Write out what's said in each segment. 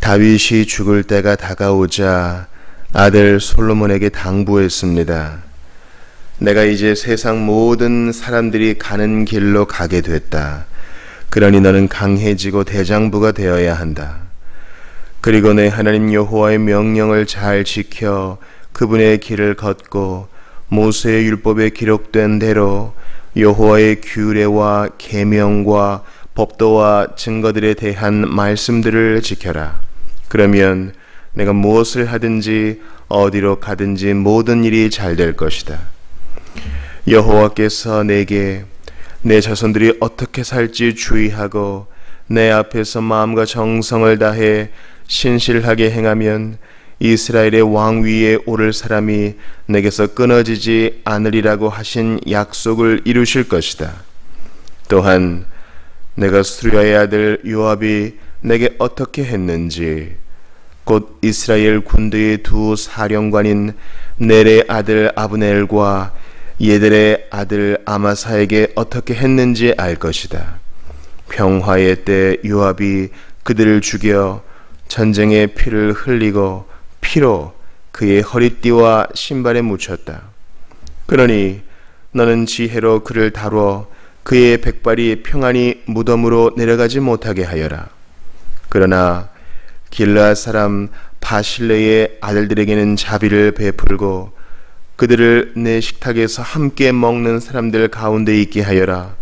다윗이 죽을 때가 다가오자 아들 솔로몬에게 당부했습니다. 내가 이제 세상 모든 사람들이 가는 길로 가게 됐다. 그러니 너는 강해지고 대장부가 되어야 한다. 그리고 내 하나님 여호와의 명령을 잘 지켜 그분의 길을 걷고 모세의 율법에 기록된 대로 여호와의 규례와 계명과 법도와 증거들에 대한 말씀들을 지켜라. 그러면 내가 무엇을 하든지 어디로 가든지 모든 일이 잘 될 것이다. 여호와께서 내게 내 자손들이 어떻게 살지 주의하고 내 앞에서 마음과 정성을 다해 신실하게 행하면 이스라엘의 왕 위에 오를 사람이 내게서 끊어지지 않으리라고 하신 약속을 이루실 것이다. 또한 내가 수르야의 아들 요압이 내게 어떻게 했는지 곧 이스라엘 군대의 두 사령관인 넬의 아들 아브넬과 예델의 아들 아마사에게 어떻게 했는지 알 것이다. 평화의 때 요압이 그들을 죽여 전쟁의 피를 흘리고 피로 그의 허리띠와 신발에 묻혔다. 그러니 너는 지혜로 그를 다루어 그의 백발이 평안히 무덤으로 내려가지 못하게 하여라. 그러나 길르앗 사람 바실레의 아들들에게는 자비를 베풀고 그들을 내 식탁에서 함께 먹는 사람들 가운데 있게 하여라.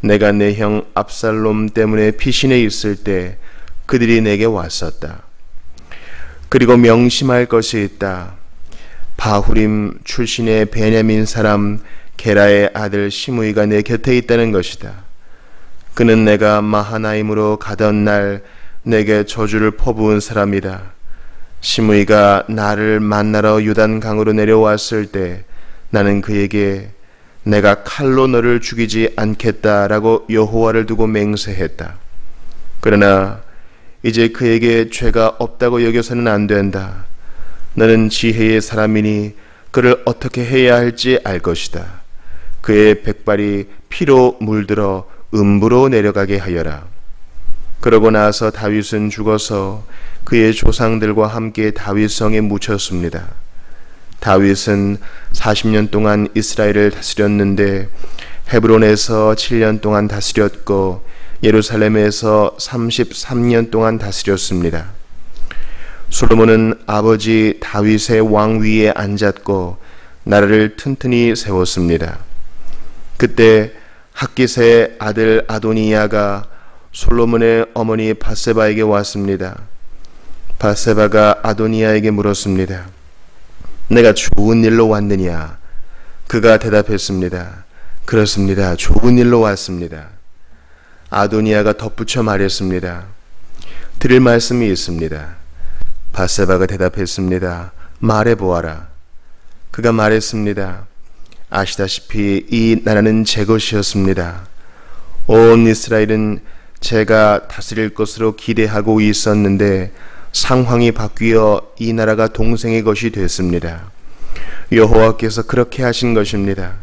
내가 내 형 압살롬 때문에 피신해 있을 때 그들이 내게 왔었다. 그리고 명심할 것이 있다. 바후림 출신의 베냐민 사람 게라의 아들 시므이가 내 곁에 있다는 것이다. 그는 내가 마하나임으로 가던 날 내게 저주를 퍼부은 사람이다. 시므이가 나를 만나러 요단강으로 내려왔을 때 나는 그에게 내가 칼로 너를 죽이지 않겠다라고 여호와를 두고 맹세했다. 그러나 이제 그에게 죄가 없다고 여겨서는 안 된다. 너는 지혜의 사람이니 그를 어떻게 해야 할지 알 것이다. 그의 백발이 피로 물들어 음부로 내려가게 하여라. 그러고 나서 다윗은 죽어서 그의 조상들과 함께 다윗성에 묻혔습니다. 다윗은 40년 동안 이스라엘을 다스렸는데 헤브론에서 7년 동안 다스렸고 예루살렘에서 33년 동안 다스렸습니다. 솔로몬은 아버지 다윗의 왕위에 앉았고 나라를 튼튼히 세웠습니다. 그때 핫깃의 아들 아도니야가 솔로몬의 어머니 밧세바에게 왔습니다. 밧세바가 아도니야에게 물었습니다. 내가 좋은 일로 왔느냐? 그가 대답했습니다. 그렇습니다. 좋은 일로 왔습니다. 아도니야가 덧붙여 말했습니다. 드릴 말씀이 있습니다. 밧세바가 대답했습니다. 말해보아라. 그가 말했습니다. 아시다시피 이 나라는 제 것이었습니다. 온 이스라엘은 제가 다스릴 것으로 기대하고 있었는데 상황이 바뀌어 이 나라가 동생의 것이 됐습니다. 여호와께서 그렇게 하신 것입니다.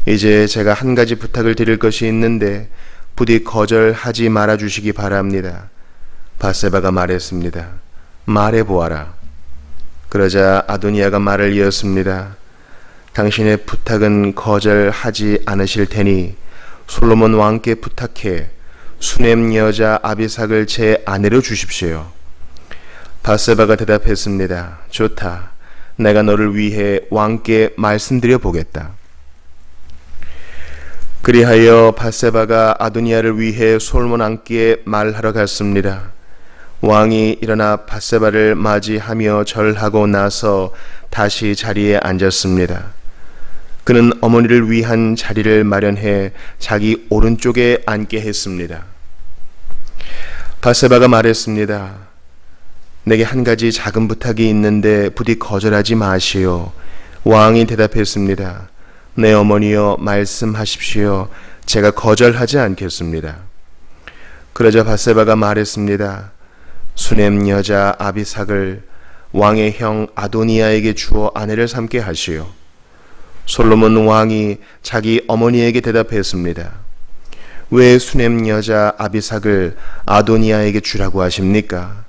이제 제가 한 가지 부탁을 드릴 것이 있는데 부디 거절하지 말아 주시기 바랍니다. 밧세바가 말했습니다. 말해보아라. 그러자 아도니야가 말을 이었습니다. 당신의 부탁은 거절하지 않으실 테니 솔로몬 왕께 부탁해 수넴 여자 아비삭을 제 아내로 주십시오. 밧세바가 대답했습니다. 좋다. 내가 너를 위해 왕께 말씀드려 보겠다. 그리하여 밧세바가 아도니야를 위해 솔로몬 왕께 말하러 갔습니다. 왕이 일어나 밧세바를 맞이하며 절하고 나서 다시 자리에 앉았습니다. 그는 어머니를 위한 자리를 마련해 자기 오른쪽에 앉게 했습니다. 밧세바가 말했습니다. 내게 한 가지 작은 부탁이 있는데 부디 거절하지 마시오. 왕이 대답했습니다. 내 어머니여 말씀하십시오. 제가 거절하지 않겠습니다. 그러자 밧세바가 말했습니다. 수넴 여자 아비삭을 왕의 형 아도니야에게 주어 아내를 삼게 하시오. 솔로몬 왕이 자기 어머니에게 대답했습니다. 왜 수넴 여자 아비삭을 아도니야에게 주라고 하십니까?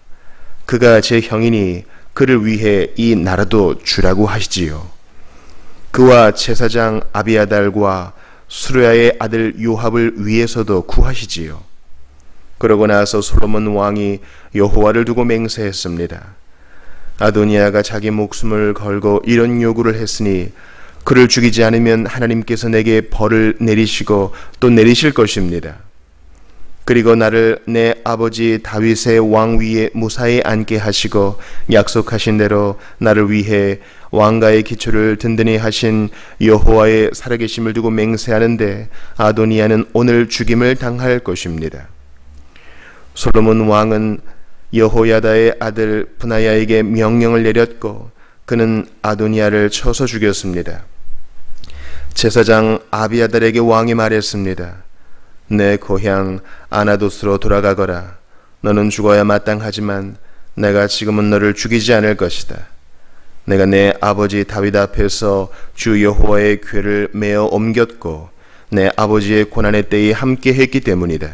그가 제 형이니 그를 위해 이 나라도 주라고 하시지요. 그와 제사장 아비아달과 수르야의 아들 요압을 위해서도 구하시지요. 그러고 나서 솔로몬 왕이 여호와를 두고 맹세했습니다. 아도니아가 자기 목숨을 걸고 이런 요구를 했으니 그를 죽이지 않으면 하나님께서 내게 벌을 내리시고 또 내리실 것입니다. 그리고 나를 내 아버지 다윗의 왕 위에 무사히 앉게 하시고 약속하신 대로 나를 위해 왕가의 기초를 든든히 하신 여호와의 살아계심을 두고 맹세하는데 아도니아는 오늘 죽임을 당할 것입니다. 솔로몬 왕은 여호야다의 아들 브나야에게 명령을 내렸고 그는 아도니아를 쳐서 죽였습니다. 제사장 아비아달에게 왕이 말했습니다. 내 고향 아나돗으로 돌아가거라. 너는 죽어야 마땅하지만 내가 지금은 너를 죽이지 않을 것이다. 내가 내 아버지 다윗 앞에서 주 여호와의 궤를 메어 옮겼고 내 아버지의 고난의 때에 함께 했기 때문이다.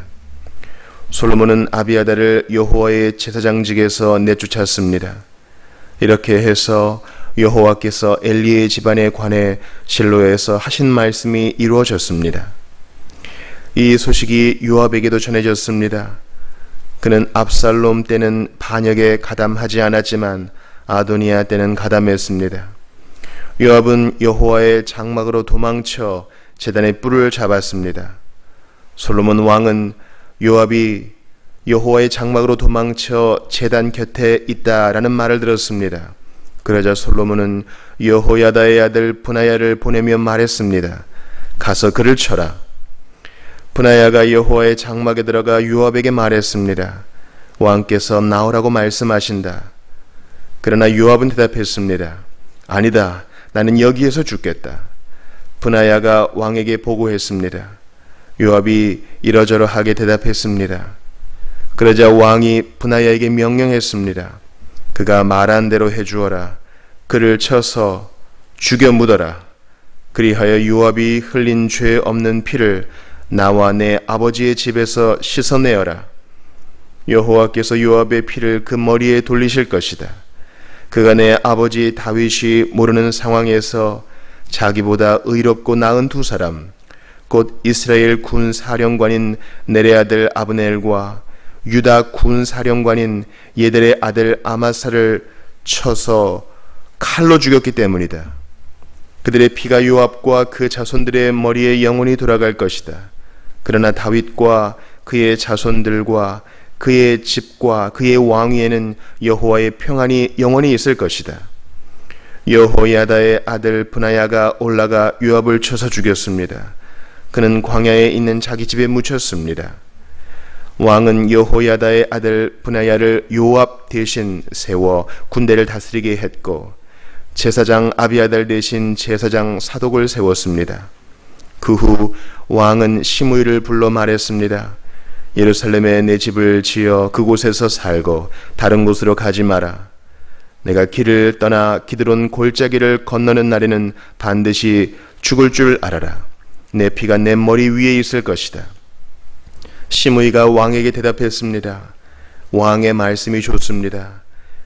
솔로몬은 아비아달을 여호와의 제사장직에서 내쫓았습니다. 이렇게 해서 여호와께서 엘리의 집안에 관해 실로에서 하신 말씀이 이루어졌습니다. 이 소식이 요압에게도 전해졌습니다. 그는 압살롬 때는 반역에 가담하지 않았지만 아도니아 때는 가담했습니다. 요압은 여호와의 장막으로 도망쳐 제단의 뿔을 잡았습니다. 솔로몬 왕은 요압이 여호와의 장막으로 도망쳐 제단 곁에 있다라는 말을 들었습니다. 그러자 솔로몬은 여호야다의 아들 브나야를 보내며 말했습니다. 가서 그를 쳐라. 브나야가 여호와의 장막에 들어가 요압에게 말했습니다. 왕께서 나오라고 말씀하신다. 그러나 요압은 대답했습니다. 아니다. 나는 여기에서 죽겠다. 브나야가 왕에게 보고했습니다. 요압이 이러저러하게 대답했습니다. 그러자 왕이 브나야에게 명령했습니다. 그가 말한 대로 해주어라. 그를 쳐서 죽여 묻어라. 그리하여 요압이 흘린 죄 없는 피를 나와 내 아버지의 집에서 씻어내어라. 여호와께서 요압의 피를 그 머리에 돌리실 것이다. 그가 내 아버지 다윗이 모르는 상황에서 자기보다 의롭고 나은 두 사람, 곧 이스라엘 군 사령관인 넬의 아들 아브넬과 유다 군 사령관인 예델의 아들 아마사를 쳐서 칼로 죽였기 때문이다. 그들의 피가 요압과 그 자손들의 머리에 영원히 돌아갈 것이다. 그러나 다윗과 그의 자손들과 그의 집과 그의 왕위에는 여호와의 평안이 영원히 있을 것이다. 여호야다의 아들 브나야가 올라가 요압을 쳐서 죽였습니다. 그는 광야에 있는 자기 집에 묻혔습니다. 왕은 여호야다의 아들 브나야를 요압 대신 세워 군대를 다스리게 했고 제사장 아비아달 대신 제사장 사독을 세웠습니다. 그 후 왕은 시므이를 불러 말했습니다. 예루살렘에 내 집을 지어 그곳에서 살고 다른 곳으로 가지 마라. 내가 길을 떠나 기드론 골짜기를 건너는 날에는 반드시 죽을 줄 알아라. 내 피가 내 머리 위에 있을 것이다. 시므이가 왕에게 대답했습니다. 왕의 말씀이 좋습니다.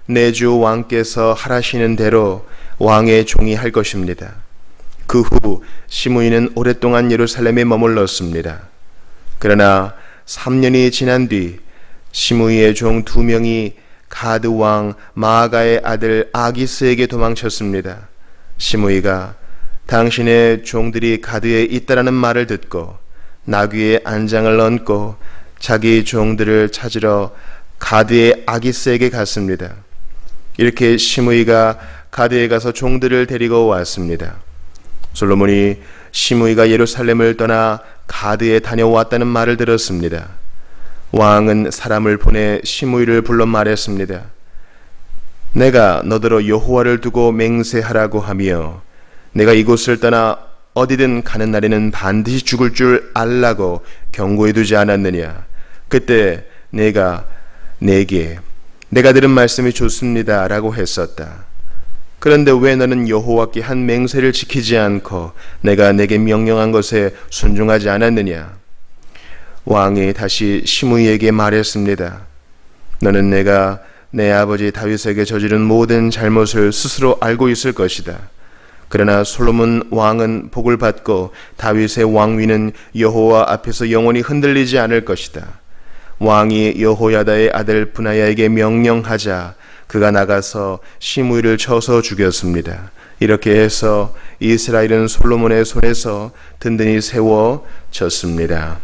내 주 왕께서 하라시는 대로 왕의 종이 할 것입니다. 그 후 시므이는 오랫동안 예루살렘에 머물렀습니다. 그러나 3년이 지난 뒤 시므이의 종 2명이 가드 왕 마아가의 아들 아기스에게 도망쳤습니다. 시므이가 당신의 종들이 가드에 있다라는 말을 듣고 나귀의 안장을 얹고 자기 종들을 찾으러 가드의 아기스에게 갔습니다. 이렇게 시므이가 가드에 가서 종들을 데리고 왔습니다. 솔로몬이 시므이가 예루살렘을 떠나 가드에 다녀왔다는 말을 들었습니다. 왕은 사람을 보내 시므이를 불러 말했습니다. 내가 너더러 여호와를 두고 맹세하라고 하며 내가 이곳을 떠나 어디든 가는 날에는 반드시 죽을 줄 알라고 경고해두지 않았느냐. 그때 내가 내게 내가 들은 말씀이 좋습니다 라고 했었다. 그런데 왜 너는 여호와께 한 맹세를 지키지 않고 내가 내게 명령한 것에 순종하지 않았느냐. 왕이 다시 시므이에게 말했습니다. 너는 내가 내 아버지 다윗에게 저지른 모든 잘못을 스스로 알고 있을 것이다. 그러나 솔로몬 왕은 복을 받고 다윗의 왕위는 여호와 앞에서 영원히 흔들리지 않을 것이다. 왕이 여호야다의 아들 브나야에게 명령하자 그가 나가서 시므이를 쳐서 죽였습니다. 이렇게 해서 이스라엘은 솔로몬의 손에서 든든히 세워졌습니다.